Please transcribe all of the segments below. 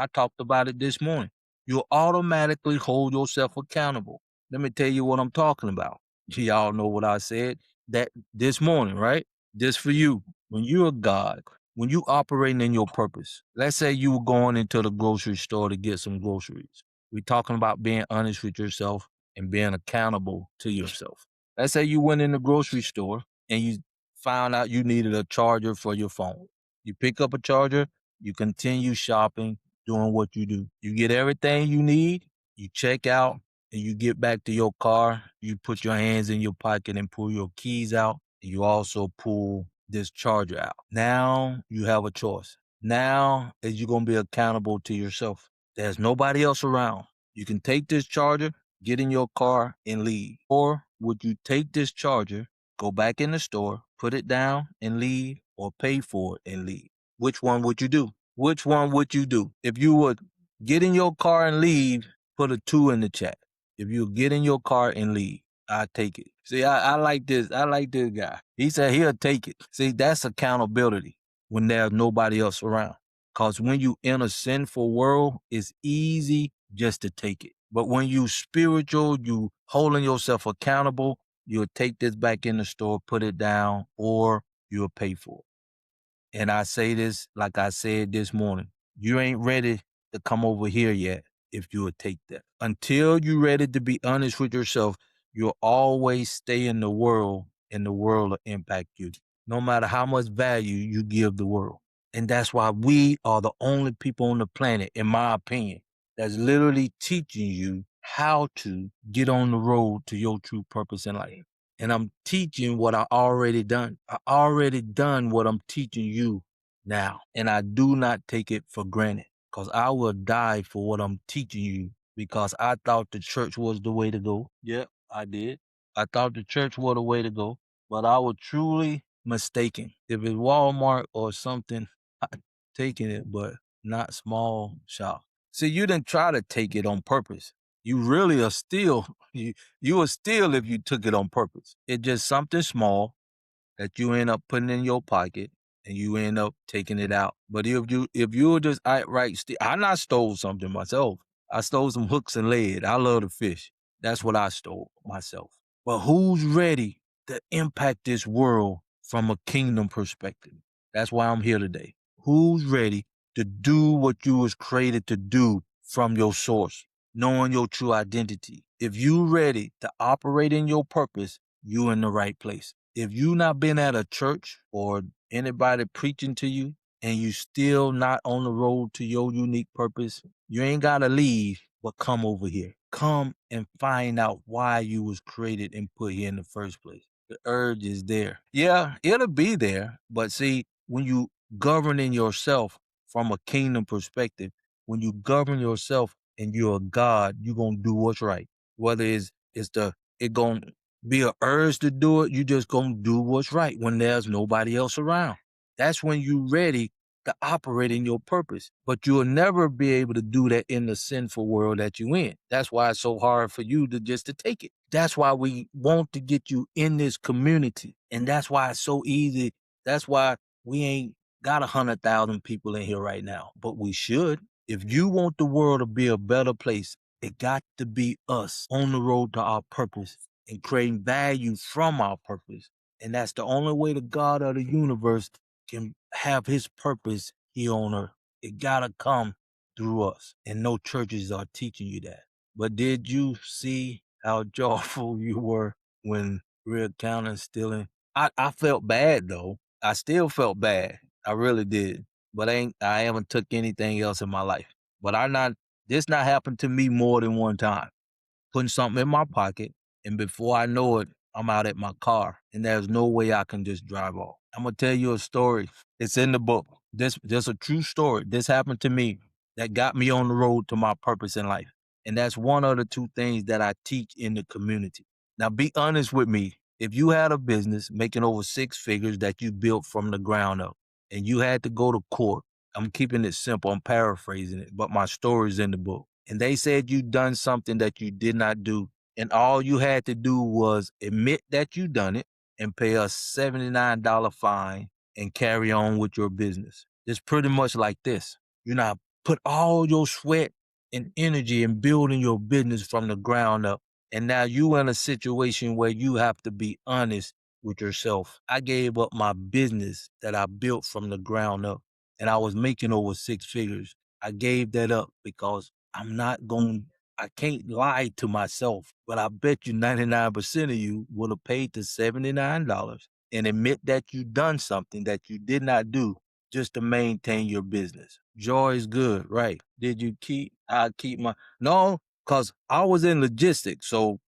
I talked about it this morning. You automatically hold yourself accountable. Let me tell you what I'm talking about. Y'all know what I said that this morning, right? This for you. When you're a God, when you operating in your purpose, let's say you were going into the grocery store to get some groceries. We're talking about being honest with yourself and being accountable to yourself. Let's say you went in the grocery store and you found out you needed a charger for your phone. You pick up a charger, you continue shopping, doing what you do. You get everything you need, you check out, and you get back to your car. You put your hands in your pocket and pull your keys out. You also pull this charger out. Now you have a choice. Now is you're going to be accountable to yourself. There's nobody else around. You can take this charger, get in your car, and leave. Or would you take this charger, go back in the store, put it down and leave, or pay for it and leave? Which one would you do? Which one would you do? If you would get in your car and leave, put a 2 in the chat. If you get in your car and leave, I take it. See, I like this. I like this guy. He said he'll take it. See, that's accountability when there's nobody else around. Because when you in a sinful world, it's easy just to take it. But when you spiritual, you holding yourself accountable, you'll take this back in the store, put it down, or you'll pay for it. And I say this like I said this morning. You ain't ready to come over here yet if you will take that. Until you're ready to be honest with yourself, you'll always stay in the world and the world will impact you. No matter how much value you give the world. And that's why we are the only people on the planet, in my opinion, that's literally teaching you how to get on the road to your true purpose in life. And I'm teaching what I already done. I already done what I'm teaching you now. And I do not take it for granted because I will die for what I'm teaching you because I thought the church was the way to go. Yep, I did. I thought the church was the way to go, but I was truly mistaken. If it's Walmart or something, I'm taking it, but not small shop. See, you didn't try to take it on purpose. You really are still, you will steal if you took it on purpose. It's just something small that you end up putting in your pocket and you end up taking it out. But if you were just outright steal, I not stole something myself. I stole some hooks and lead. I love to fish. That's what I stole myself. But who's ready to impact this world from a kingdom perspective? That's why I'm here today. Who's ready to do what you was created to do from your source? Knowing your true identity. If you ready to operate in your purpose, you in the right place. If you not been at a church or anybody preaching to you and you still not on the road to your unique purpose, you ain't gotta leave, but come over here. Come and find out why you was created and put here in the first place. The urge is there. Yeah, it'll be there. But see, when you governing yourself from a kingdom perspective, when you govern yourself and you're a God, you're gonna do what's right. Whether it gonna be a urge to do it, you just gonna do what's right when there's nobody else around. That's when you ready to operate in your purpose. But you'll never be able to do that in the sinful world that you in. That's why it's so hard for you to just to take it. That's why we want to get you in this community. And that's why it's so easy. That's why we ain't got 100,000 people in here right now, but we should. If you want the world to be a better place, it got to be us on the road to our purpose and creating value from our purpose. And that's the only way the God of the universe can have his purpose here on earth. It gotta come through us. And no churches are teaching you that. But did you see how joyful you were when Real Counting stealing? I felt bad though. I still felt bad. I really did. But I haven't took anything else in my life. But this not happened to me more than one time. Putting something in my pocket, and before I know it, I'm out at my car, and there's no way I can just drive off. I'm gonna tell you a story. It's in the book. This a true story. This happened to me that got me on the road to my purpose in life. And that's one of the two things that I teach in the community. Now, be honest with me. If you had a business making over 6 figures that you built from the ground up, and you had to go to court, I'm keeping it simple. I'm paraphrasing it, but my story's in the book. And they said you done something that you did not do. And all you had to do was admit that you done it and pay a $79 fine and carry on with your business. It's pretty much like this. You're not put all your sweat and energy in building your business from the ground up. And now you in a situation where you have to be honest with yourself. I gave up my business that I built from the ground up and I was making over six figures. I gave that up because I can't lie to myself, but I bet you 99% of you would have paid the $79 and admit that you done something that you did not do just to maintain your business. Joy is good, right? Did you keep? I keep my no, because I was in logistics, so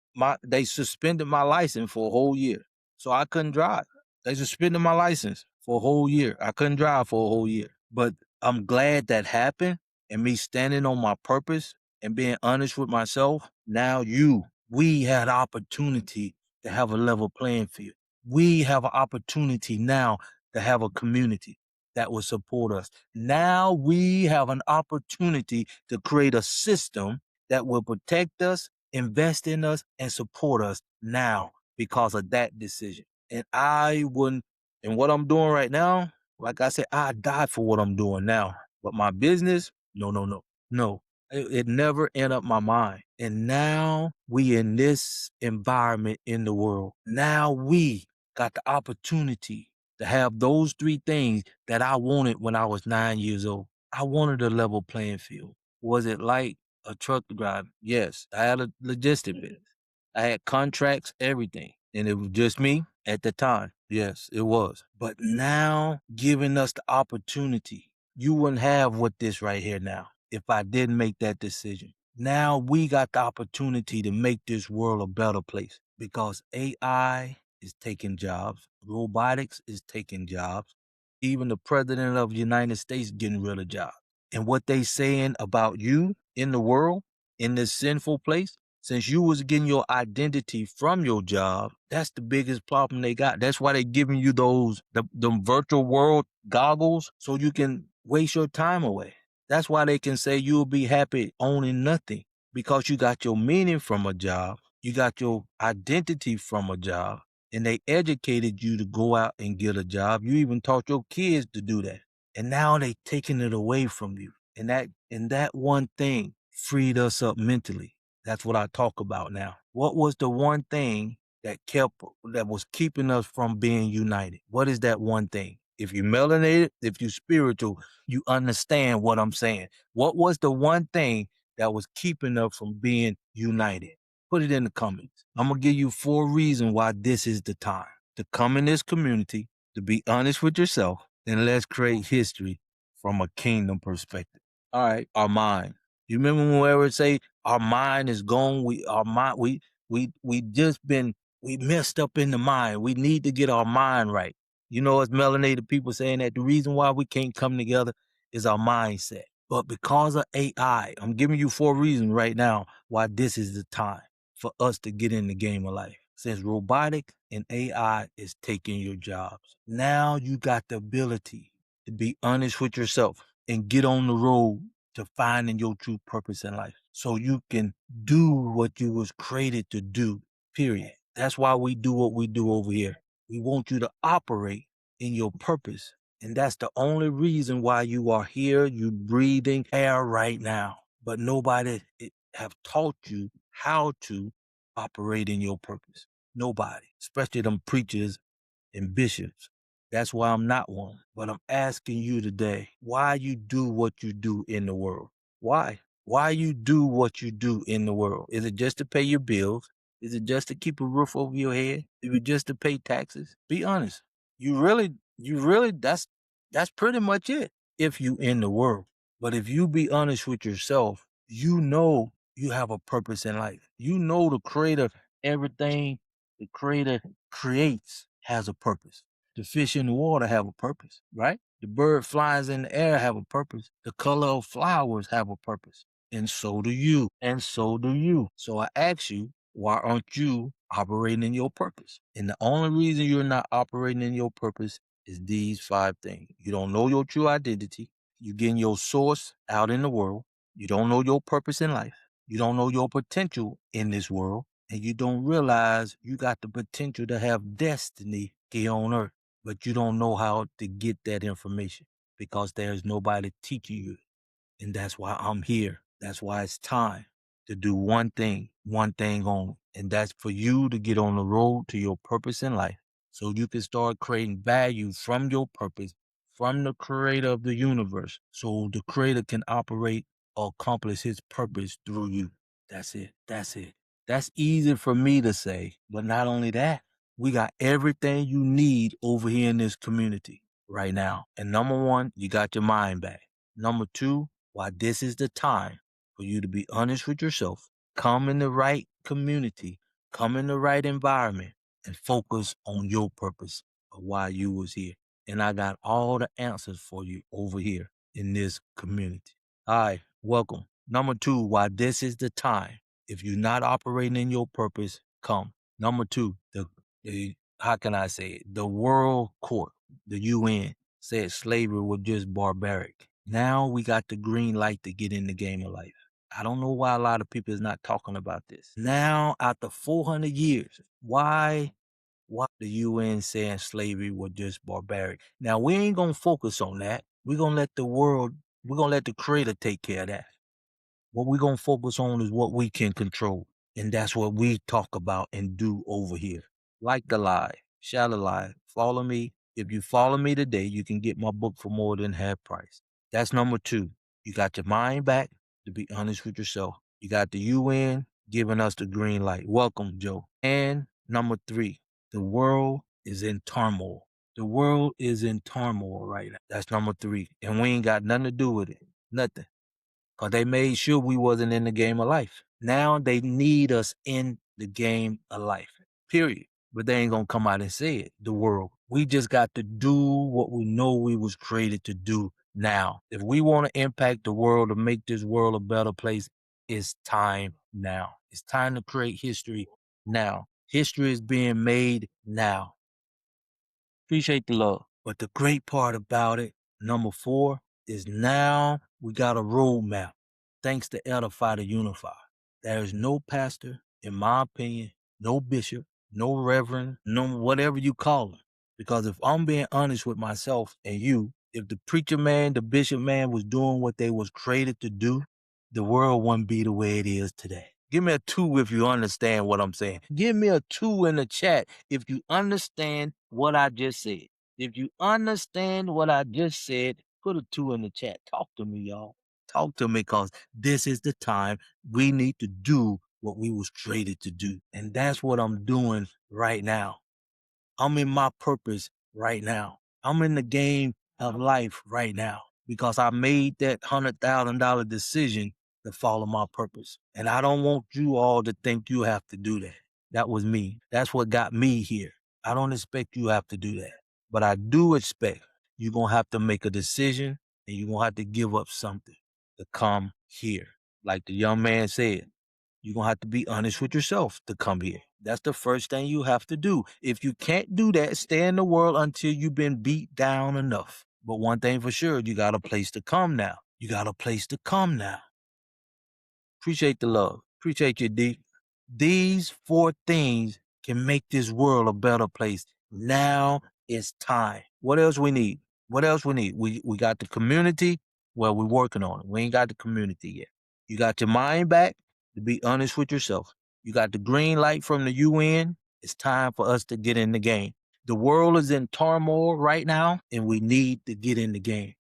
they suspended my license for a whole year, so I couldn't drive. They suspended my license for a whole year. I couldn't drive for a whole year, but I'm glad that happened, and me standing on my purpose and being honest with myself. Now we had opportunity to have a level playing field. We have an opportunity now to have a community that will support us. Now we have an opportunity to create a system that will protect us, invest in us, and support us now because of that decision. And I wouldn't, and what I'm doing right now, like I said, I died for what I'm doing now. But my business, no, no, no, no. It never entered my mind. And now we in this environment in the world. Now we got the opportunity to have those three things that I wanted when I was 9 years old. I wanted a level playing field. Was it like a truck driver? Yes. I had a logistic business. I had contracts, everything. And it was just me at the time. Yes, it was. But now giving us the opportunity, you wouldn't have what this right here now if I didn't make that decision. Now we got the opportunity to make this world a better place because AI is taking jobs, robotics is taking jobs, even the president of the United States getting rid of jobs. And what they saying about you in the world, in this sinful place, since you was getting your identity from your job, that's the biggest problem they got. That's why they giving you the virtual world goggles so you can waste your time away. That's why they can say you'll be happy owning nothing because you got your meaning from a job, you got your identity from a job, and they educated you to go out and get a job. You even taught your kids to do that. And now they taking it away from you. And that one thing freed us up mentally. That's what I talk about now. What was the one thing that was keeping us from being united? What is that one thing? If you melanated, if you spiritual, you understand what I'm saying. What was the one thing that was keeping us from being united? Put it in the comments. I'm gonna give you 4 reasons why this is the time to come in this community, to be honest with yourself, and let's create history from a kingdom perspective. All right, our mind. You remember when we ever say our mind is gone? We messed up in the mind. We need to get our mind right. You know, as melanated people saying that the reason why we can't come together is our mindset. But because of AI, I'm giving you 4 reasons right now why this is the time for us to get in the game of life. Since robotic and AI is taking your jobs, now you got the ability to be honest with yourself and get on the road to finding your true purpose in life so you can do what you was created to do, period. That's why we do what we do over here. We want you to operate in your purpose. And that's the only reason why you are here, you breathing air right now. But nobody have taught you how to operate in your purpose. Nobody, especially them preachers and bishops. That's why I'm not one. But I'm asking you today, why you do what you do in the world? Why? Why you do what you do in the world? Is it just to pay your bills? Is it just to keep a roof over your head? Is it just to pay taxes? Be honest. You really, that's pretty much it if you in the world. But if you be honest with yourself, you know you have a purpose in life. You know the creator, everything the creator creates has a purpose. The fish in the water have a purpose, right? The bird flies in the air have a purpose. The color of flowers have a purpose. And so do you. And so do you. So I ask you, why aren't you operating in your purpose? And the only reason you're not operating in your purpose is these 5 things. You don't know your true identity. You're getting your source out in the world. You don't know your purpose in life. You don't know your potential in this world. And you don't realize you got the potential to have destiny here on earth, but you don't know how to get that information because there's nobody teaching you. And that's why I'm here. That's why it's time to do one thing only. And that's for you to get on the road to your purpose in life so you can start creating value from your purpose, from the creator of the universe. So the creator can operate or accomplish his purpose through you. That's it. That's it. That's easy for me to say. But not only that, we got everything you need over here in this community right now. And number one, you got your mind back. Number two, why this is the time for you to be honest with yourself, come in the right community, come in the right environment, and focus on your purpose of why you was here. And I got all the answers for you over here in this community. All right, welcome. Number two, why this is the time. If you're not operating in your purpose, come. Number two, the how can I say it? The World Court, the UN, said slavery was just barbaric. Now we got the green light to get in the game of life. I don't know why a lot of people is not talking about this. Now, after 400 years, why the UN saying slavery was just barbaric? Now we ain't gonna focus on that. We're gonna let the creator take care of that. What we're going to focus on is what we can control. And that's what we talk about and do over here. Like the lie, share the lie, follow me. If you follow me today, you can get my book for more than half price. That's number two. You got your mind back to be honest with yourself. You got the UN giving us the green light. Welcome, Joe. And number three, the world is in turmoil. The world is in turmoil right now. That's number three. And we ain't got nothing to do with it. Nothing. Because they made sure we wasn't in the game of life. Now they need us in the game of life. Period. But they ain't gonna come out and say it, the world. We just got to do what we know we was created to do now. If we want to impact the world to make this world a better place, it's time now. It's time to create history now. History is being made now. Appreciate the love. But the great part about it, number four, is now we got a roadmap. Thanks to Edify to Unify. There is no pastor, in my opinion, no bishop, no reverend, no whatever you call him. Because if I'm being honest with myself and you, if the preacher man, the bishop man was doing what they was created to do, the world wouldn't be the way it is today. Give me a 2 if you understand what I'm saying. Give me a 2 in the chat if you understand what I just said. If you understand what I just said, put a 2 in the chat. Talk to me, y'all. Talk to me because this is the time we need to do what we was created to do. And that's what I'm doing right now. I'm in my purpose right now. I'm in the game of life right now because I made that $100,000 decision to follow my purpose. And I don't want you all to think you have to do that. That was me. That's what got me here. I don't expect you have to do that. But I do expect you're going to have to make a decision and you're going to have to give up something to come here. Like the young man said, you're going to have to be honest with yourself to come here. That's the first thing you have to do. If you can't do that, stay in the world until you've been beat down enough. But one thing for sure, you got a place to come now. You got a place to come now. Appreciate the love. Appreciate you, D. These 4 things can make this world a better place. Now it's time. What else we need? What else we need? We got the community. Well, we're working on it. We ain't got the community yet. You got your mind back to be honest with yourself. You got the green light from the UN. It's time for us to get in the game. The world is in turmoil right now, and we need to get in the game.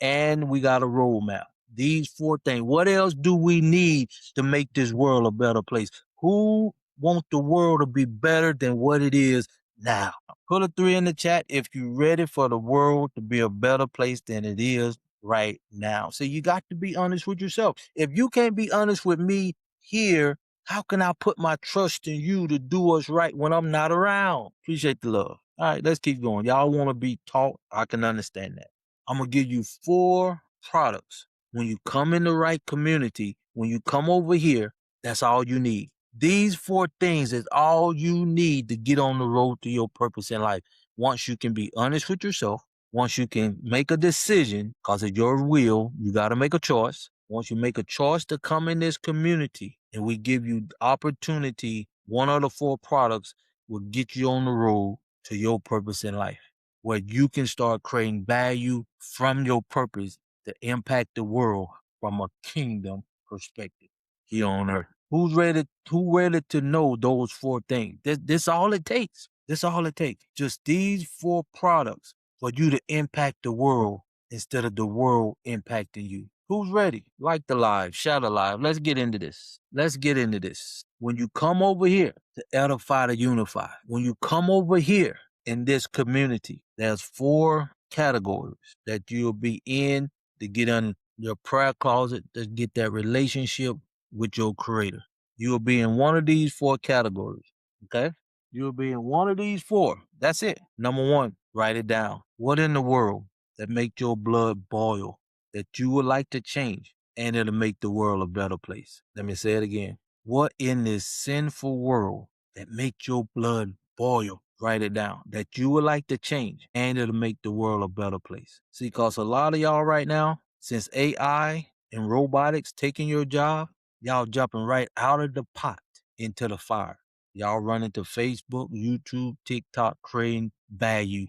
And we got a roadmap. These 4 things. What else do we need to make this world a better place? Who wants the world to be better than what it is now? Put a 3 in the chat if you're ready for the world to be a better place than it is right now. So you got to be honest with yourself. If you can't be honest with me here, how can I put my trust in you to do us right when I'm not around? Appreciate the love. All right, let's keep going. Y'all want to be taught? I can understand that. I'm going to give you 4 products. When you come in the right community, when you come over here, that's all you need. These 4 things is all you need to get on the road to your purpose in life. Once you can be honest with yourself, once you can make a decision, because of your will, you got to make a choice. Once you make a choice to come in this community and we give you opportunity, one of the 4 products will get you on the road to your purpose in life where you can start creating value from your purpose to impact the world from a kingdom perspective here on earth. Who ready to know those four things? This all it takes. This all it takes. Just these four products for you to impact the world instead of the world impacting you. Who's ready? Like the live, shout alive. Let's get into this. Let's get into this. When you come over here to edify to unify, when you come over here in this community, there's four categories that you'll be in to get in your prayer closet, to get that relationship with your creator. You'll be in one of these four categories. Okay? You'll be in one of these four. That's it. Number one, write it down. What in the world that make your blood boil that you would like to change and it'll make the world a better place? Let me say it again. What in this sinful world that make your blood boil? Write it down. That you would like to change and it'll make the world a better place. See, cause a lot of y'all right now, since AI and robotics taking your job, y'all jumping right out of the pot into the fire. Y'all running to Facebook, YouTube, TikTok, creating value.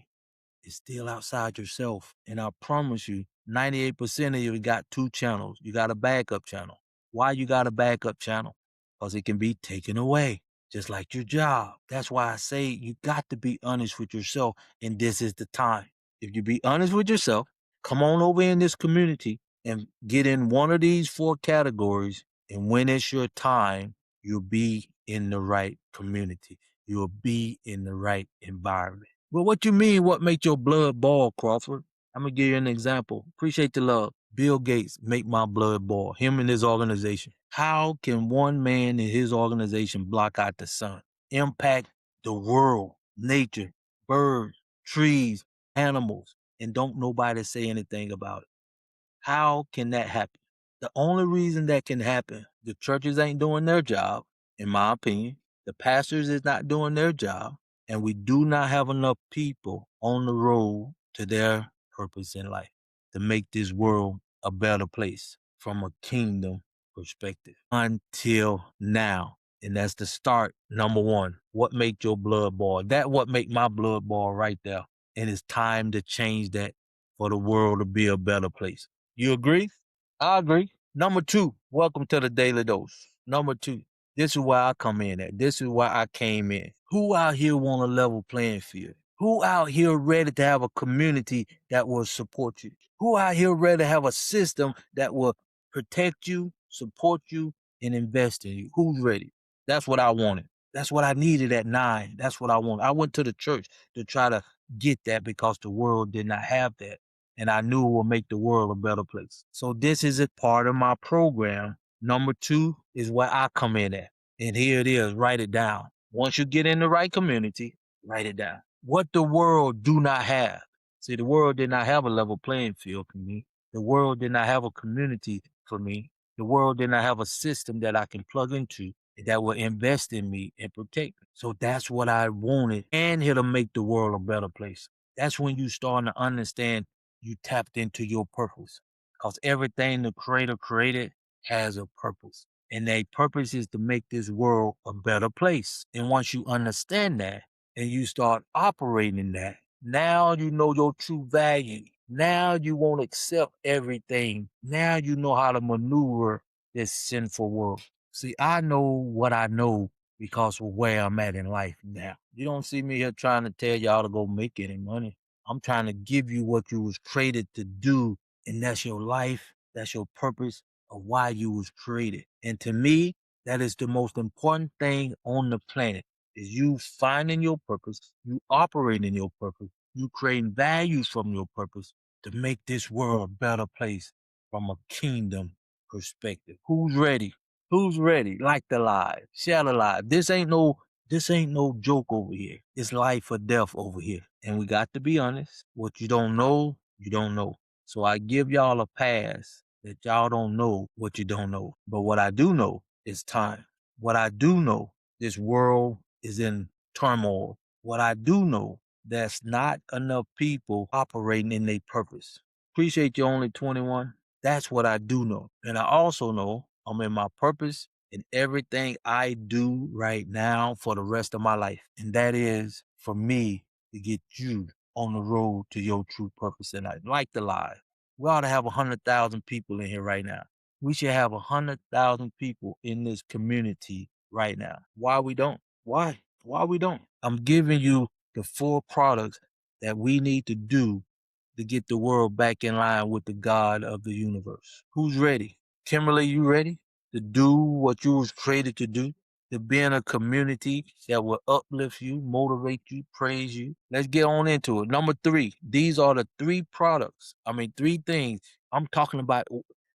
It's still outside yourself. And I promise you, 98% of you got two channels. You got a backup channel. Why you got a backup channel? Because it can be taken away, just like your job. That's why I say you got to be honest with yourself, and this is the time. If you be honest with yourself, come on over in this community and get in one of these four categories, and when it's your time, you'll be in the right community. You'll be in the right environment. Well, what you mean, what make your blood boil, Crawford? I'm gonna give you an example. Appreciate the love. Bill Gates make my blood boil, him and his organization. How can one man in his organization block out the sun, impact the world, nature, birds, trees, animals, and don't nobody say anything about it? How can that happen? The only reason that can happen, the churches ain't doing their job, in my opinion. The pastors is not doing their job, and we do not have enough people on the road to their purpose in life to make this world a better place from a kingdom perspective until now. And that's the start. Number one, what make your blood boil? That what make my blood boil right there. And it's time to change that for the world to be a better place. You agree? I agree. Number two, welcome to the Daily Dose. Number two, this is where I come in at. This is why I came in. Who out here want a level playing field? Who out here ready to have a community that will support you? Who out here ready to have a system that will protect you, support you, and invest in you? Who's ready? That's what I wanted. That's what I needed at 9. That's what I wanted. I went to the church to try to get that because the world did not have that, and I knew it would make the world a better place. So this is a part of my program. Number two is where I come in at. And here it is, write it down. Once you get in the right community, write it down. What the world do not have. See, the world did not have a level playing field for me. The world did not have a community for me. The world did not have a system that I can plug into that will invest in me and protect me. So that's what I wanted, and here to make the world a better place. That's when you start to understand you tapped into your purpose. Because everything the creator created has a purpose. And that purpose is to make this world a better place. And once you understand that and you start operating in that, now you know your true value. Now you won't accept everything. Now you know how to maneuver this sinful world. See, I know what I know because of where I'm at in life now. You don't see me here trying to tell y'all to go make any money. I'm trying to give you what you was created to do, and that's your life, that's your purpose of why you was created. And to me, that is the most important thing on the planet is you finding your purpose, you operating in your purpose, you creating values from your purpose to make this world a better place from a kingdom perspective. Who's ready? Who's ready? Like the live, share the live. This ain't no joke over here. It's life or death over here. And we got to be honest. What you don't know, you don't know. So I give y'all a pass that y'all don't know what you don't know. But what I do know is time. What I do know, this world is in turmoil. What I do know, there's not enough people operating in their purpose. Appreciate you only 21. That's what I do know. And I also know I'm in my purpose in everything I do right now for the rest of my life. And that is for me to get you on the road to your true purpose in life. Like the live. We ought to have 100,000 people in here right now. We should have 100,000 people in this community right now. Why we don't? Why? Why we don't? I'm giving you the 4 products that we need to do to get the world back in line with the God of the universe. Who's ready? Kimberly, you ready to do what you was created to do? To be in a community that will uplift you, motivate you, praise you. Let's get on into it. Number 3, these are the 3 products. 3 things. I'm talking about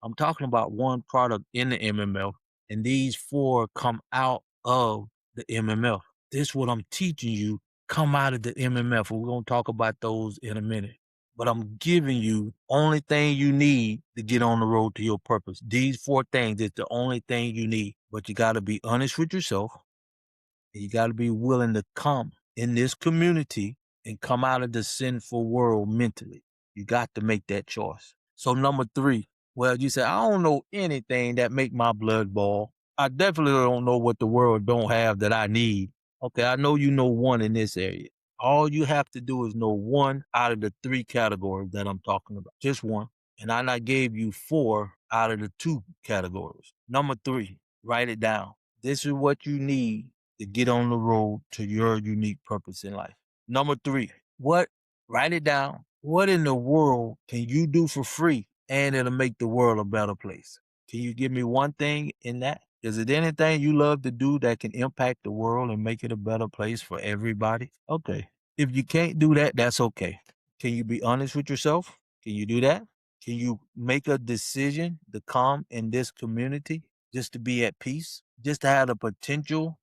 I'm talking about one product in the MMF, and these 4 come out of the MMF. This is what I'm teaching you. Come out of the MMF. We're going to talk about those in a minute. But I'm giving you only thing you need to get on the road to your purpose. These 4 things is the only thing you need. But you got to be honest with yourself. And you got to be willing to come in this community and come out of the sinful world mentally. You got to make that choice. So number 3, well, you say, I don't know anything that make my blood boil. I definitely don't know what the world don't have that I need. Okay, I know you know one in this area. All you have to do is know one out of the 3 categories that I'm talking about. Just one. And I gave you 4 out of the 2 categories. Number 3, write it down. This is what you need to get on the road to your unique purpose in life. Number 3, write it down. What in the world can you do for free and it'll make the world a better place? Can you give me one thing in that? Is it anything you love to do that can impact the world and make it a better place for everybody? Okay. If you can't do that, that's okay. Can you be honest with yourself? Can you do that? Can you make a decision to come in this community just to be at peace, just to have the potential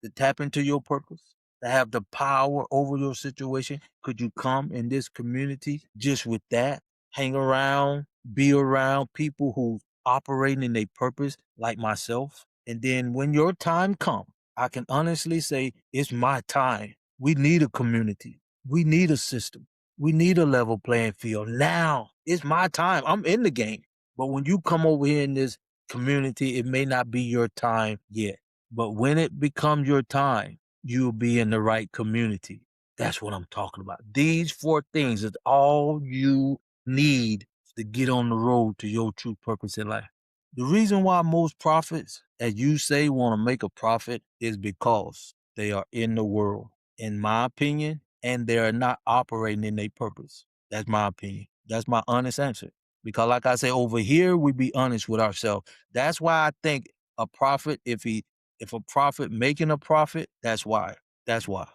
to tap into your purpose, to have the power over your situation? Could you come in this community just with that? Hang around, be around people who operating in their purpose like myself. And then when your time comes, I can honestly say it's my time. We need a community. We need a system. We need a level playing field. Now it's my time. I'm in the game. But when you come over here in this community, it may not be your time yet. But when it becomes your time, you'll be in the right community. That's what I'm talking about. These 4 things is all you need to get on the road to your true purpose in life. The reason why most prophets, as you say, want to make a profit is because they are in the world, in my opinion, and they are not operating in their purpose. That's my opinion. That's my honest answer. Because like I say, over here, we be honest with ourselves. That's why I think a prophet, if a prophet making a profit, that's why. That's why.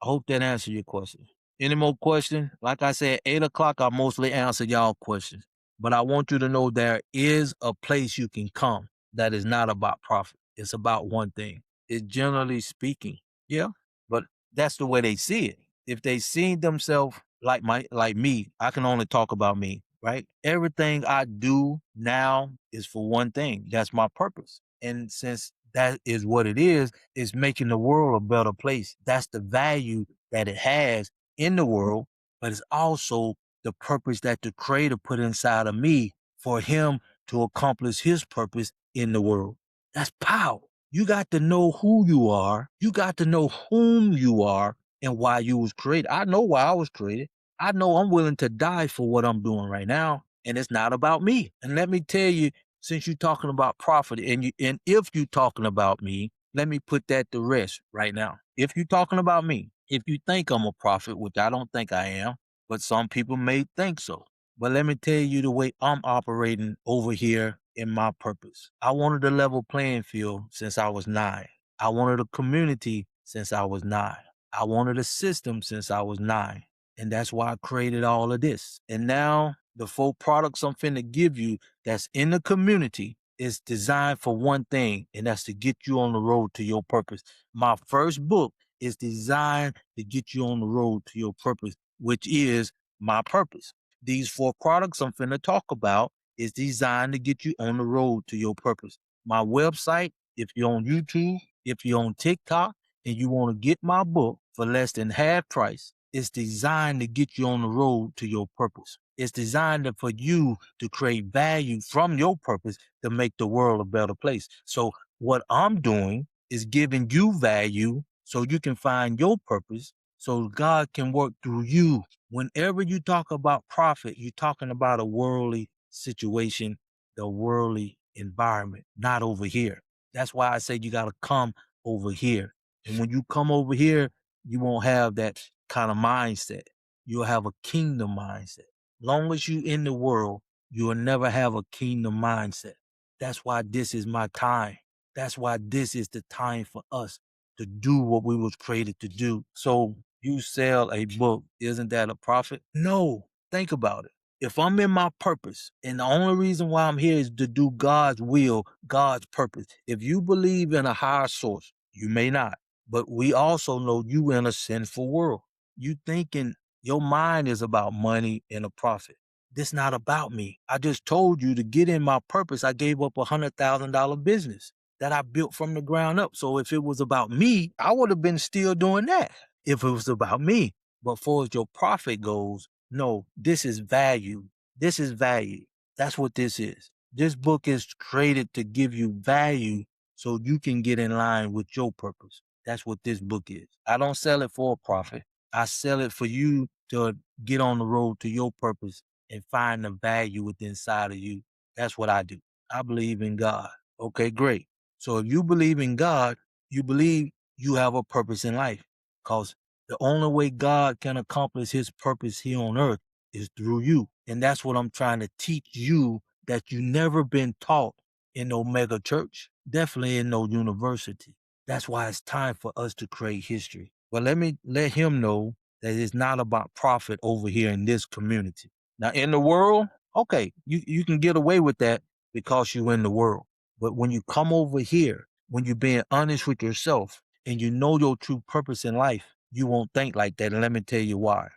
I hope that answered your question. Any more questions? Like I said, 8 o'clock, I mostly answer y'all questions. But I want you to know there is a place you can come that is not about profit. It's about one thing. It's generally speaking. Yeah. But that's the way they see it. If they see themselves like me, I can only talk about me, right? Everything I do now is for one thing. That's my purpose. And since that is what it is making the world a better place. That's the value that it has in the world, but it's also the purpose that the creator put inside of me for him to accomplish his purpose in the world. That's power. You got to know who you are. You got to know whom you are and why you was created. I know why I was created. I know I'm willing to die for what I'm doing right now. And it's not about me. And let me tell you, since you're talking about profit and if you're talking about me, let me put that to rest right now. If you're talking about me, if you think I'm a prophet, which I don't think I am, but some people may think so. But let me tell you the way I'm operating over here in my purpose. I wanted a level playing field since I was 9. I wanted a community since I was 9. I wanted a system since I was 9. And that's why I created all of this. And now the 4 products I'm finna give you that's in the community is designed for one thing, and that's to get you on the road to your purpose. My first book is designed to get you on the road to your purpose, which is my purpose. These 4 products I'm finna talk about is designed to get you on the road to your purpose. My website, if you're on YouTube, if you're on TikTok, and you want to get my book for less than half price, it's designed to get you on the road to your purpose. It's designed for you to create value from your purpose to make the world a better place. So what I'm doing is giving you value so you can find your purpose so God can work through you Whenever you talk about profit, you're talking about a worldly situation, the worldly environment, not over here. That's why I say you got to come over here. And when you come over here, you won't have that kind of mindset. You'll have a kingdom mindset. Long as you in the world, you will never have a kingdom mindset. That's why this is my time. That's why this is the time for us to do what we was created to do. So you sell a book, isn't that a profit? No. Think about it. If I'm in my purpose, and the only reason why I'm here is to do God's will, God's purpose. If you believe in a higher source, you may not. But we also know you in a sinful world. You thinking your mind is about money and a profit. This not about me. I just told you to get in my purpose. I gave up $100,000 business that I built from the ground up. So if it was about me, I would have been still doing that if it was about me. But far as your profit goes, no, this is value. This is value. That's what this is. This book is created to give you value so you can get in line with your purpose. That's what this book is. I don't sell it for a profit. I sell it for you to get on the road to your purpose and find the value within inside of you. That's what I do. I believe in God. Okay, great. So if you believe in God, you believe you have a purpose in life. Because the only way God can accomplish his purpose here on earth is through you. And that's what I'm trying to teach you that you never been taught in no mega church, definitely in no university. That's why it's time for us to create history. But let me let him know that it's not about profit over here in this community. Now in the world, okay, you can get away with that because you're in the world. But when you come over here, when you're being honest with yourself and you know your true purpose in life, you won't think like that. And let me tell you why.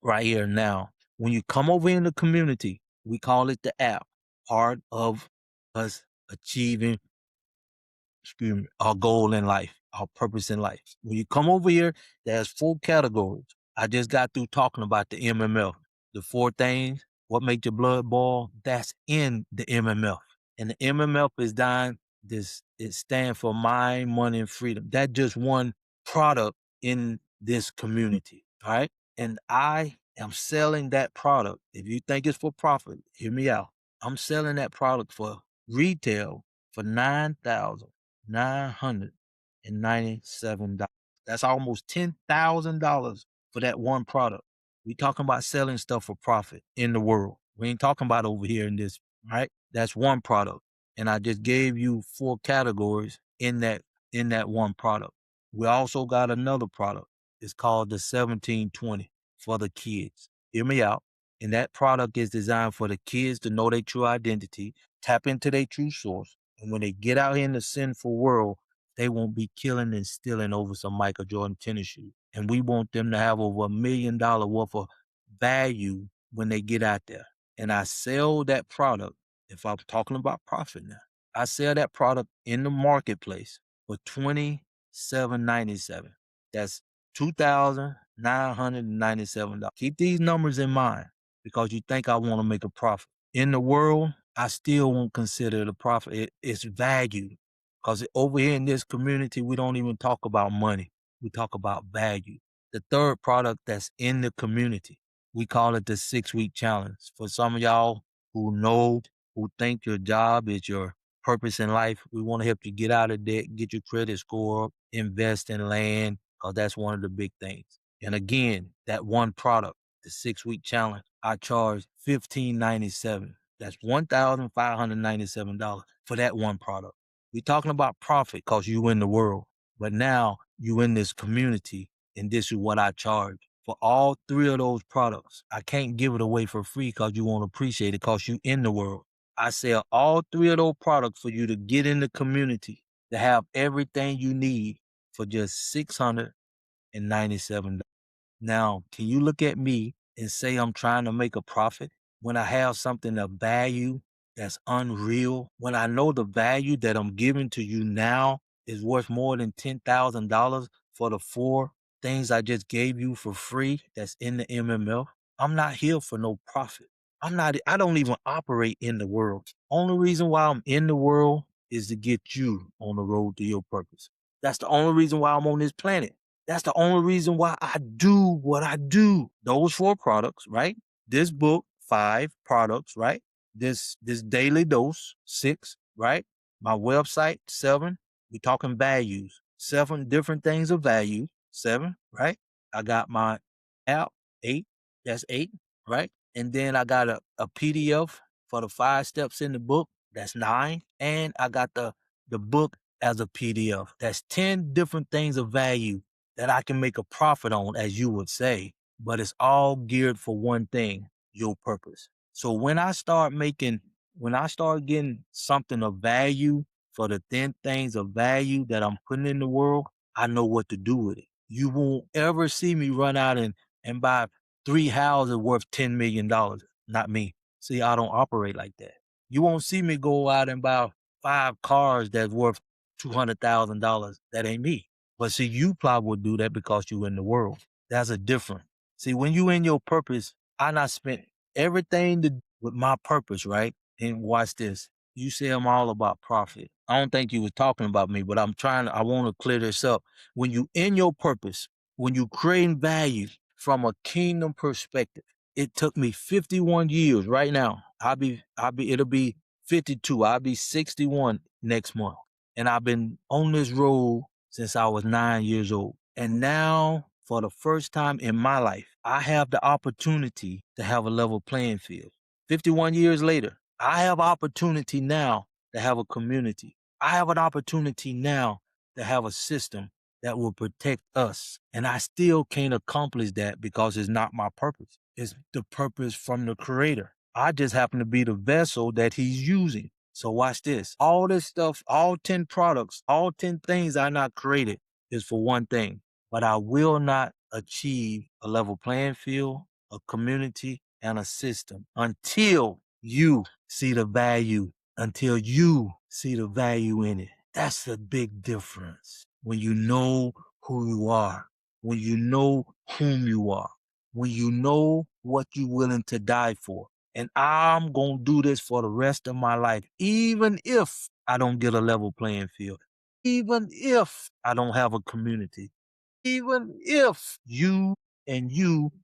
Right here now, when you come over in the community, we call it the app, part of us achieving our goal in life, our purpose in life. When you come over here, there's 4 categories. I just got through talking about the MMF. The 4 things, what make your blood boil, that's in the MMF. And the MMF is dying. It stands for mind, money, and freedom. That's just one product in this community. All right. And I am selling that product. If you think it's for profit, hear me out. I'm selling that product for retail for $9,997. That's almost $10,000 for that one product. We talking about selling stuff for profit in the world. We ain't talking about over here in this, right? That's one product. And I just gave you 4 categories in that one product. We also got another product. It's called the 1720 for the kids. Hear me out. And that product is designed for the kids to know their true identity, tap into their true source. And when they get out here in the sinful world, they won't be killing and stealing over some Michael Jordan tennis shoes. And we want them to have over $1 million worth of value when they get out there. And I sell that product. If I'm talking about profit now, I sell that product in the marketplace for $27.97. That's $2,997. Keep these numbers in mind because you think I want to make a profit. In the world, I still won't consider it a profit. It's value. Because over here in this community, we don't even talk about money. We talk about value. The third product that's in the community, we call it the 6-week challenge. For some of y'all who know, who think your job is your purpose in life, we want to help you get out of debt, get your credit score up, invest in land, because that's one of the big things. And again, that one product, the 6-week challenge, I charge $1,597. That's $1,597 for that one product. We're talking about profit because you in the world, but now you in this community, and this is what I charge for all 3 of those products. I can't give it away for free because you won't appreciate it because you in the world. I sell all 3 of those products for you to get in the community, to have everything you need for just $697. Now, can you look at me and say I'm trying to make a profit when I have something of value that's unreal? When I know the value that I'm giving to you now is worth more than $10,000 for the 4 things I just gave you for free that's in the MMF? I'm not here for no profit. I don't even operate in the world. Only reason why I'm in the world is to get you on the road to your purpose. That's the only reason why I'm on this planet. That's the only reason why I do what I do. Those 4 products, right? This book, 5 products, right? This daily dose, 6, right? My website, 7. We're talking values. 7 different things of value, 7, right? I got my app, 8. That's 8, right? And then I got a PDF for the 5 steps in the book. That's 9. And I got the book as a PDF. That's 10 different things of value that I can make a profit on, as you would say, but it's all geared for one thing, your purpose. So when I start getting something of value for the 10 things of value that I'm putting in the world, I know what to do with it. You won't ever see me run out and buy 3 houses worth $10 million. Not me. See, I don't operate like that. You won't see me go out and buy 5 cars that's worth $200,000. That ain't me. But see, you probably would do that because you in the world. That's a difference. See, when you in your purpose, I not spent everything to do with my purpose, right? And watch this. You say I'm all about profit. I don't think you was talking about me, but I want to clear this up. When you in your purpose, when you creating value from a kingdom perspective, it took me 51 years right now. It'll be 52. I'll be 61 next month. And I've been on this road since I was 9 years old. And now, for the first time in my life, I have the opportunity to have a level playing field. 51 years later, I have opportunity now to have a community. I have an opportunity now to have a system that will protect us. And I still can't accomplish that because it's not my purpose. It's the purpose from the creator. I just happen to be the vessel that he's using. So watch this. All this stuff, all 10 products, all 10 things I not created is for one thing. But I will not achieve a level playing field, a community, and a system until you see the value, until you see the value in it. That's the big difference. When you know who you are, when you know whom you are, when you know what you're willing to die for. And I'm going to do this for the rest of my life, even if I don't get a level playing field, even if I don't have a community, even if you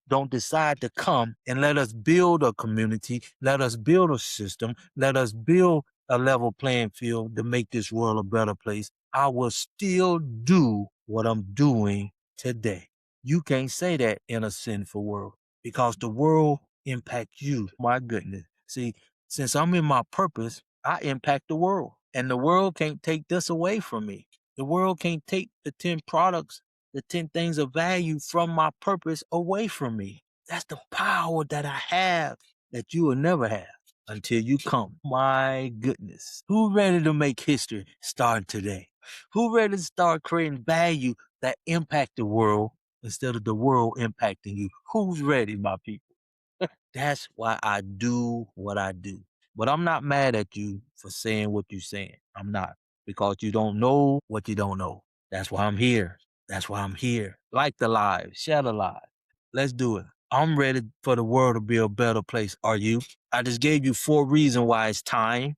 don't decide to come and let us build a community, let us build a system, let us build a level playing field to make this world a better place, I will still do what I'm doing today. You can't say that in a sinful world because the world impacts you. My goodness. See, since I'm in my purpose, I impact the world. And the world can't take this away from me. The world can't take the 10 products, the 10 things of value from my purpose away from me. That's the power that I have that you will never have until you come. My goodness. Who ready to make history start today? Who ready to start creating value that impact the world instead of the world impacting you? Who's ready, my people? That's why I do what I do. But I'm not mad at you for saying what you're saying. I'm not. Because you don't know what you don't know. That's why I'm here. That's why I'm here. Like the live, share the live. Let's do it. I'm ready for the world to be a better place. Are you? I just gave you 4 reasons why it's time.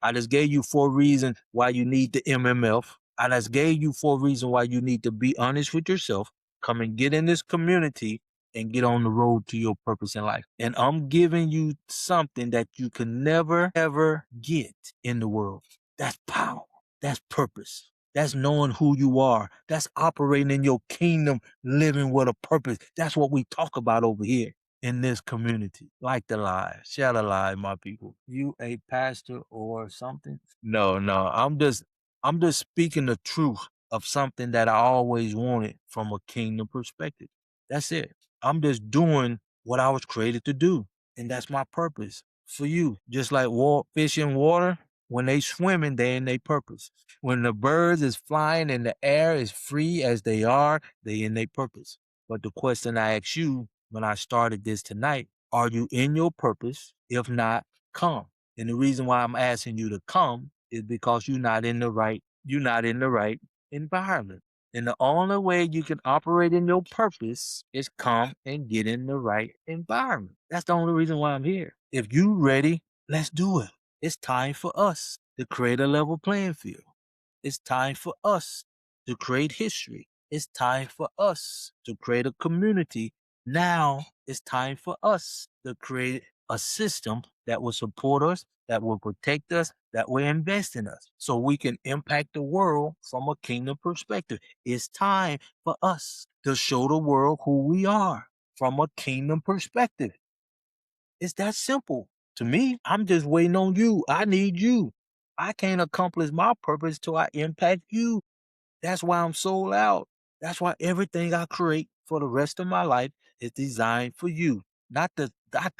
I just gave you 4 reasons why you need the MMF. I just gave you 4 reasons why you need to be honest with yourself. Come and get in this community and get on the road to your purpose in life. And I'm giving you something that you can never, ever get in the world. That's power. That's purpose. That's knowing who you are. That's operating in your kingdom, living with a purpose. That's what we talk about over here in this community. Like the live, share the live, my people. You a pastor or something? No, no. I'm just speaking the truth of something that I always wanted from a kingdom perspective. That's it. I'm just doing what I was created to do. And that's my purpose for you. Just like fish in water, when they swimming, they in their purpose. When the birds is flying in the air as free as they are, they in their purpose. But the question I asked you when I started this tonight, are you in your purpose? If not, come. And the reason why I'm asking you to come is because you're not in the right environment. And the only way you can operate in your purpose is come and get in the right environment. That's the only reason why I'm here. If you ready, let's do it. It's time for us to create a level playing field. It's time for us to create history. it's time for us to create a community. Now it's time for us to create a system that will support us, that will protect us, that will invest in us so we can impact the world from a kingdom perspective. It's time for us to show the world who we are from a kingdom perspective. It's that simple. To me, I'm just waiting on you. I need you. I can't accomplish my purpose till I impact you. That's why I'm sold out. That's why everything I create for the rest of my life is designed for you, not to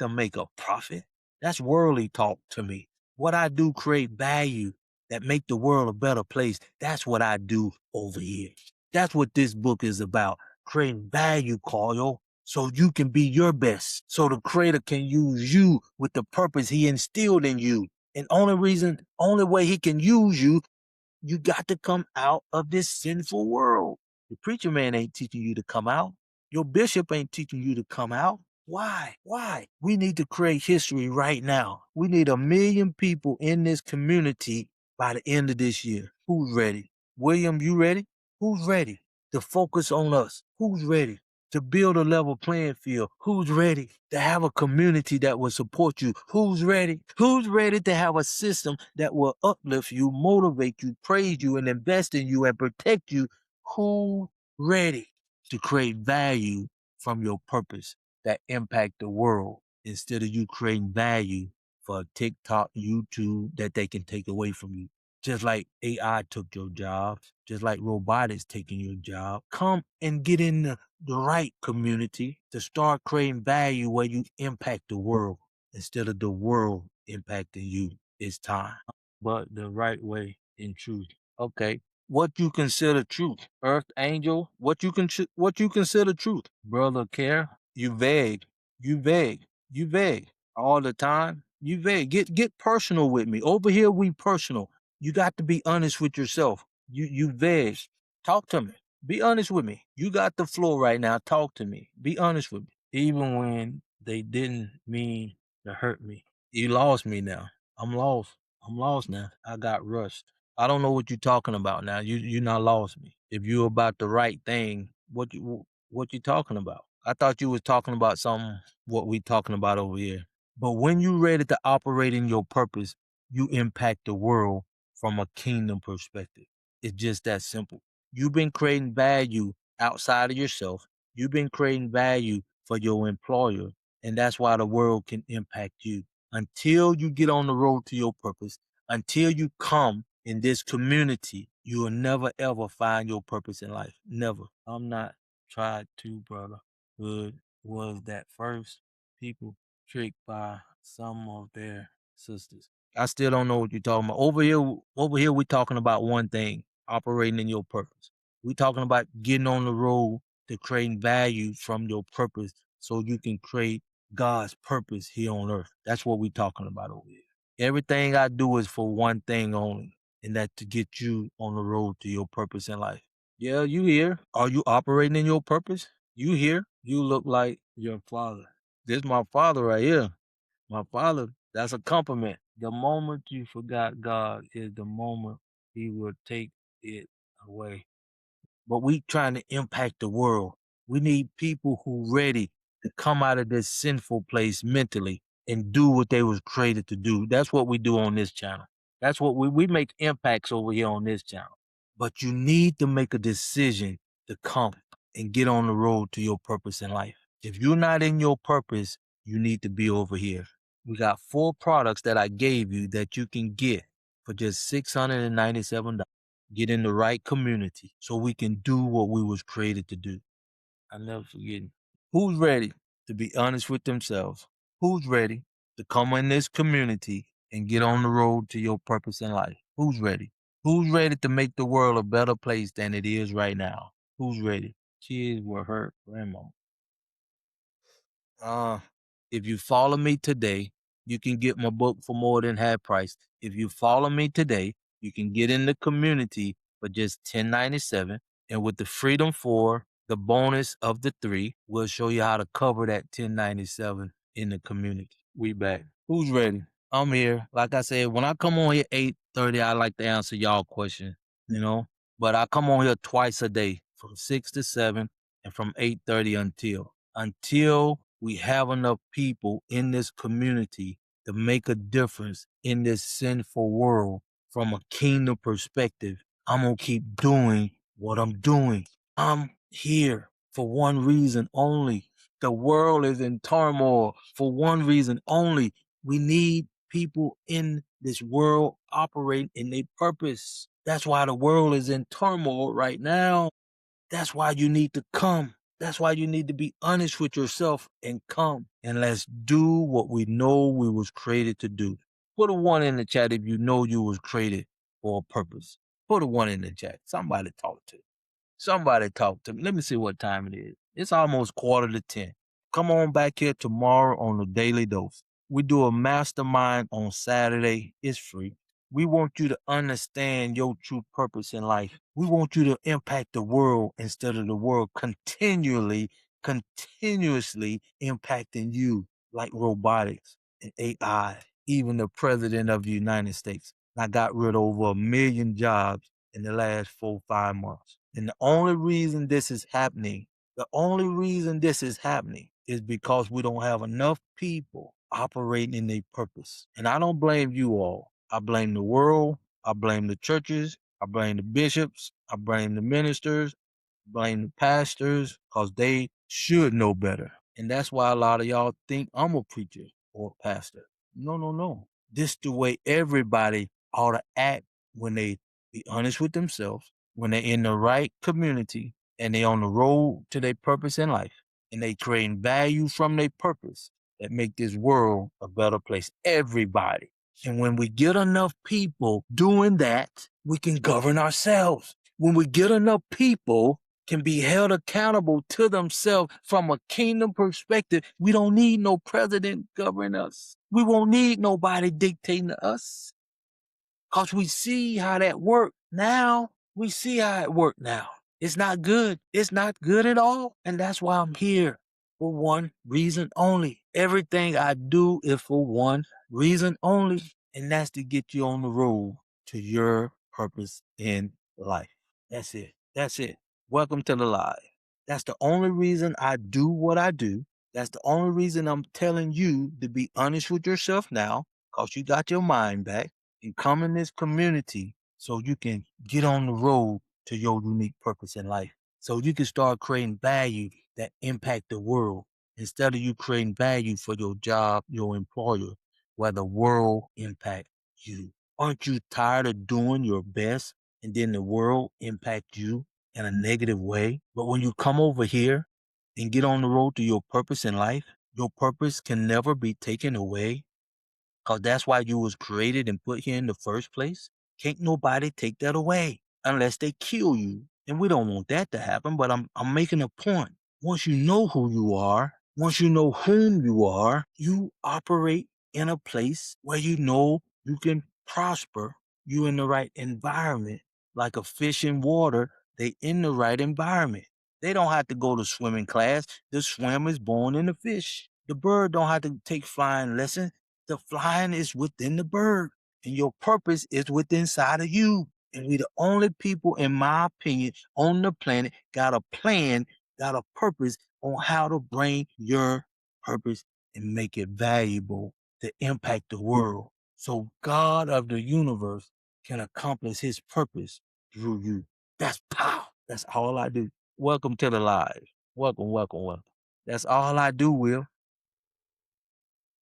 make a profit. That's worldly talk to me. What I do create value that make the world a better place. That's what I do over here. That's what this book is about. Creating value, Carl, so you can be your best. So the creator can use you with the purpose he instilled in you. And only way he can use you, you got to come out of this sinful world. The preacher man ain't teaching you to come out. Your bishop ain't teaching you to come out. Why? Why? We need to create history right now. We need 1 million people in this community by the end of this year. Who's ready? William, you ready? Who's ready to focus on us? Who's ready to build a level playing field? Who's ready to have a community that will support you? Who's ready? Who's ready to have a system that will uplift you, motivate you, praise you, and invest in you and protect you? Who's ready to create value from your purpose that impact the world instead of you creating value for TikTok, YouTube that they can take away from you? Just like AI took your job, just like robotics taking your job. Come and get in the right community to start creating value where you impact the world instead of the world impacting you. It's time. But the right way in truth. Okay. What you consider truth, Earth Angel? What you consider truth, Brother Care? You vague. You vague. You vague all the time. You vague. Get personal with me. Over here we personal. You got to be honest with yourself. You vague. Talk to me. Be honest with me. You got the floor right now. Talk to me. Be honest with me. Even when they didn't mean to hurt me. You lost me now. I'm lost. I'm lost now. I got rushed. I don't know what you're talking about now. You not lost me. If you about the right thing, what you talking about? I thought you was talking about something what we talking about over here. But when you ready to operate in your purpose, you impact the world from a kingdom perspective. It's just that simple. You've been creating value outside of yourself. You've been creating value for your employer, and that's why the world can impact you. Until you get on the road to your purpose, until you come in this community, you will never ever find your purpose in life. Never. I'm not tried to, brother. Good was that first people tricked by some of their sisters. I still don't know what you're talking about. Over here, we talking about one thing: operating in your purpose. We talking about getting on the road to creating value from your purpose, so you can create God's purpose here on earth. That's what we talking about over here. Everything I do is for one thing only, and that to get you on the road to your purpose in life. Yeah, you here. Are you operating in your purpose? You here. You look like your father. This is my father right here. My father, that's a compliment. The moment you forgot God is the moment he will take it away. But we trying to impact the world. We need people who ready to come out of this sinful place mentally and do what they was created to do. That's what we do on this channel. That's what we make impacts over here on this channel. But you need to make a decision to come and get on the road to your purpose in life. If you're not in your purpose, you need to be over here. We got 4 products that I gave you that you can get for just $697. Get in the right community so we can do what we was created to do. I never forget. Who's ready to be honest with themselves? Who's ready to come in this community and get on the road to your purpose in life? Who's ready? Who's ready to make the world a better place than it is right now? Who's ready? Kids were hurt, grandma. Uh, if you follow me today, you can get my book for more than half price. If you follow me today, you can get in the community for just $10.97. And with the Freedom 4, the bonus of the 3, we'll show you how to cover that $10.97 in the community. We back. Who's ready? I'm here. Like I said, when I come on here 8:30, I like to answer y'all questions, you know. But I come on here twice a day from 6 to 7 and from 8:30 until we have enough people in this community to make a difference in this sinful world from a kingdom perspective. I'm going to keep doing what I'm doing. I'm here for one reason only. The world is in turmoil for one reason only. We need people in this world operating in their purpose. That's why the world is in turmoil right now. That's why you need to come. That's why you need to be honest with yourself and come. And let's do what we know we was created to do. Put a 1 in the chat if you know you was created for a purpose. Put a 1 in the chat. Somebody talk to me. Somebody talk to me. Let me see what time it is. It's almost 9:45. Come on back here tomorrow on the Daily Dose. We do a mastermind on Saturday. It's free. We want you to understand your true purpose in life. We want you to impact the world instead of the world continuously impacting you, like robotics and AI. Even the president of the United States. I got rid of over 1 million jobs in the last 4-5 months. And the only reason this is happening is because we don't have enough people operating in their purpose. And I don't blame you all. I blame the world. I blame the churches. I blame the bishops. I blame the ministers. Blame the pastors, because they should know better. And that's why a lot of y'all think I'm a preacher or a pastor. No. This the way everybody ought to act when they be honest with themselves, when they're in the right community and they on the road to their purpose in life, and they creating value from their purpose that make this world a better place. Everybody. And when we get enough people doing that, we can govern ourselves. When we get enough people can be held accountable to themselves from a kingdom perspective, we don't need no president governing us. We won't need nobody dictating to us. Because we see how that worked now. We see how it worked now. It's not good. It's not good at all. And that's why I'm here. For one reason only. Everything I do is for one reason only. And that's to get you on the road to your purpose in life. That's it. That's it. Welcome to the live. That's the only reason I do what I do. That's the only reason I'm telling you to be honest with yourself now, because you got your mind back, and come in this community so you can get on the road to your unique purpose in life. So you can start creating value that impact the world instead of you creating value for your job, your employer, where the world impact you. Aren't you tired of doing your best and then the world impact you in a negative way? But when you come over here and get on the road to your purpose in life, your purpose can never be taken away, because that's why you was created and put here in the first place. Can't nobody take that away unless they kill you. And we don't want that to happen, but I'm making a point. Once you know who you are, once you know whom you are, you operate in a place where you know you can prosper. You in the right environment. Like a fish in water, they in the right environment. They don't have to go to swimming class. The swimmer is born in the fish. The bird don't have to take flying lessons. The flying is within the bird, and your purpose is within inside of you. And we the only people, in my opinion, on the planet got a plan, got a purpose on how to bring your purpose and make it valuable to impact the world. So God of the universe can accomplish his purpose through you. That's power. That's all I do. Welcome to the live. Welcome. That's all I do, Will.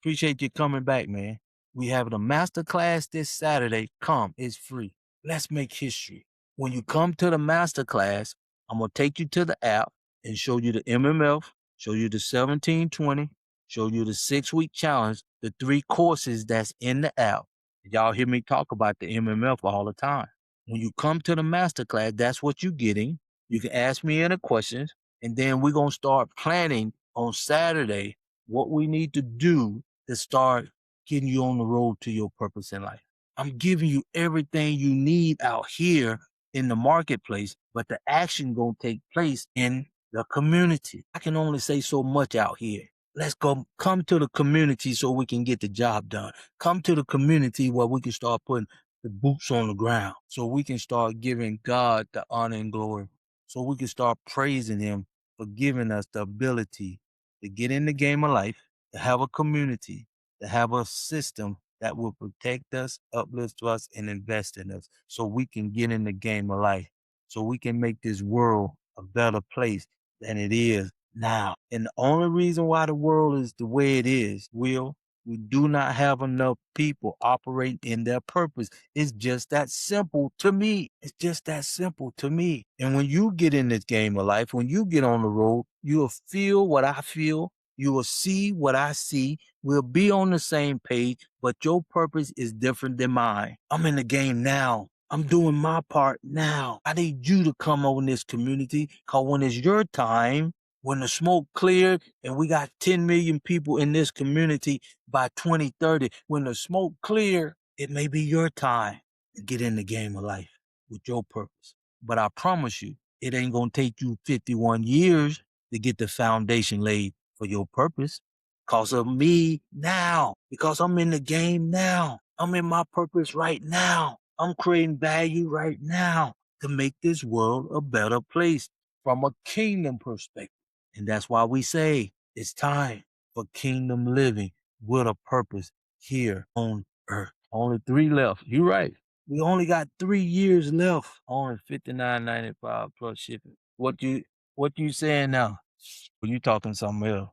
Appreciate you coming back, man. We having a master class this Saturday. Come, it's free. Let's make history. When you come to the master class, I'm gonna take you to the app and show you the MMF, show you the 1720, show you the 6-week challenge, the 3 courses that's in the app. Y'all hear me talk about the MMF all the time. When you come to the master class, that's what you're getting. You can ask me any questions, and then we're gonna start planning on Saturday what we need to do to start getting you on the road to your purpose in life. I'm giving you everything you need out here in the marketplace, but the action gonna take place in the community. I can only say so much out here. Let's come to the community so we can get the job done. Come to the community where we can start putting the boots on the ground so we can start giving God the honor and glory so we can start praising him for giving us the ability to get in the game of life, to have a community, to have a system that will protect us, uplift us, and invest in us so we can get in the game of life, so we can make this world a better place than it is now. And the only reason why the world is the way it is, Will, we do not have enough people operate in their purpose. It's just that simple to me. It's just that simple to me. And when you get in this game of life, when you get on the road, you'll feel what I feel. You will see what I see. We'll be on the same page, but your purpose is different than mine. I'm in the game now. I'm doing my part now. I need you to come on this community because when it's your time, when the smoke cleared and we got 10 million people in this community by 2030, when the smoke clear, it may be your time to get in the game of life with your purpose. But I promise you, it ain't going to take you 51 years to get the foundation laid for your purpose because of me now, because I'm in the game now. I'm in my purpose right now. I'm creating value right now to make this world a better place from a kingdom perspective. And that's why we say it's time for kingdom living with a purpose here on earth. Only 3 left. You're right. We only got 3 years left. Only $59.95 plus shipping. What you saying now? Well, you talking something else.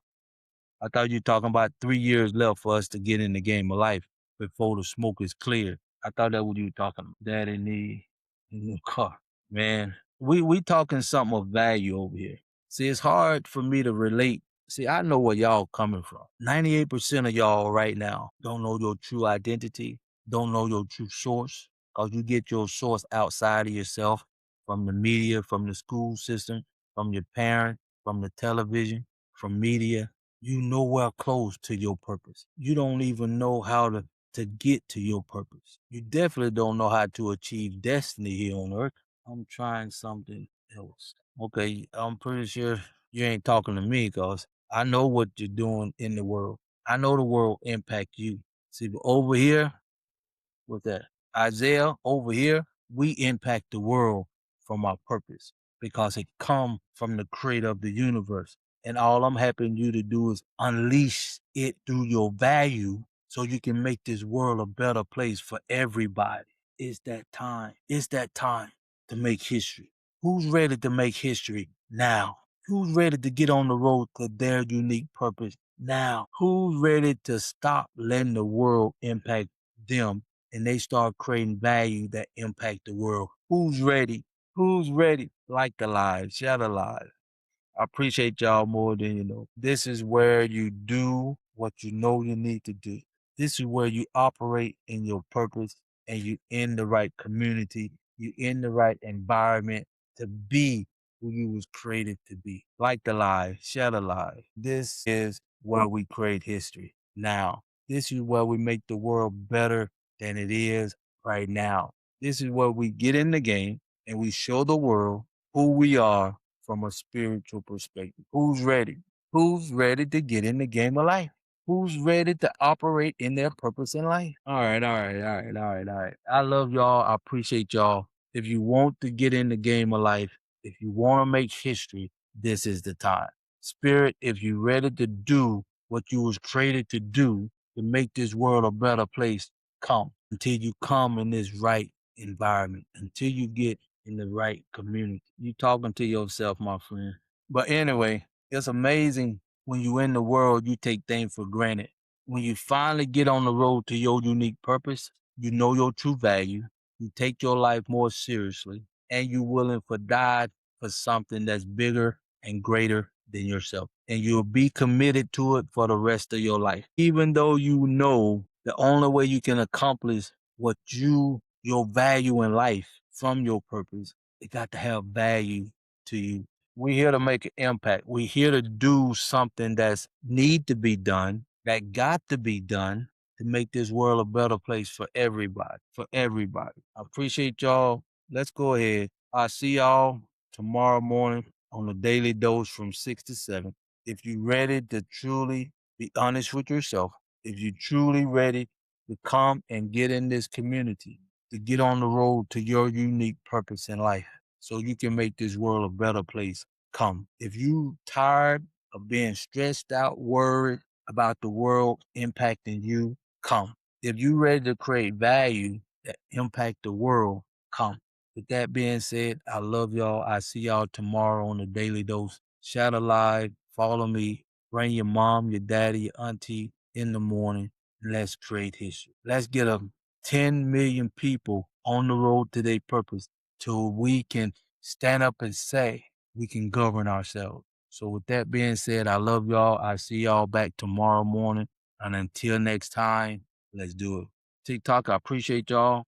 I thought you talking about 3 years left for us to get in the game of life before the smoke is cleared. I thought that what you were talking about. Daddy need a new car. Man, we talking something of value over here. See, it's hard for me to relate. See, I know where y'all coming from. 98% of y'all right now don't know your true identity, don't know your true source, because you get your source outside of yourself, from the media, from the school system, from your parent, from the television, from media. You nowhere close to your purpose. You don't even know how to get to your purpose. You definitely don't know how to achieve destiny here on earth. I'm trying something else. Okay, I'm pretty sure you ain't talking to me because I know what you're doing in the world. I know the world impact you. See, but over here, with that Isaiah over here, we impact the world from our purpose because it come from the creator of the universe. And all I'm helping you to do is unleash it through your value so you can make this world a better place for everybody. It's that time. It's that time to make history. Who's ready to make history now? Who's ready to get on the road to their unique purpose now? Who's ready to stop letting the world impact them and they start creating value that impact the world? Who's ready? Who's ready? Like the live, share the live. I appreciate y'all more than you know. This is where you do what you know you need to do. This is where you operate in your purpose and you in the right community. You in the right environment to be who you was created to be. Like the live, share the live. This is where we create history now. This is where we make the world better than it is right now. This is where we get in the game and we show the world who we are from a spiritual perspective. Who's ready? Who's ready to get in the game of life? Who's ready to operate in their purpose in life? All right, all right, all right, all right, all right. I love y'all. I appreciate y'all. If you want to get in the game of life, if you want to make history, this is the time. Spirit, if you're ready to do what you was created to do to make this world a better place, come until you come in this right environment, until you get in the right community. You talking to yourself, my friend. But anyway, it's amazing when you in the world, you take things for granted. When you finally get on the road to your unique purpose, you know your true value. You take your life more seriously and you willing for die for something that's bigger and greater than yourself. And you'll be committed to it for the rest of your life. Even though you know the only way you can accomplish what your value in life from your purpose, it got to have value to you. We're here to make an impact. We're here to do something that's need to be done, that got to be done to make this world a better place for everybody, for everybody. I appreciate y'all. Let's go ahead. I'll see y'all tomorrow morning on the daily dose from 6 to 7. If you're ready to truly be honest with yourself, if you're truly ready to come and get in this community, to get on the road to your unique purpose in life, so you can make this world a better place. Come. If you tired of being stressed out, worried about the world impacting you, come. If you ready to create value that impact the world, come. With that being said, I love y'all. I see y'all tomorrow on the Daily Dose. Shadow Live. Follow me. Bring your mom, your daddy, your auntie in the morning. And let's create history. Let's get 10 million people on the road to their purpose till we can stand up and say we can govern ourselves. So with that being said, I love y'all. I see y'all back tomorrow morning. And until next time, let's do it. TikTok, I appreciate y'all.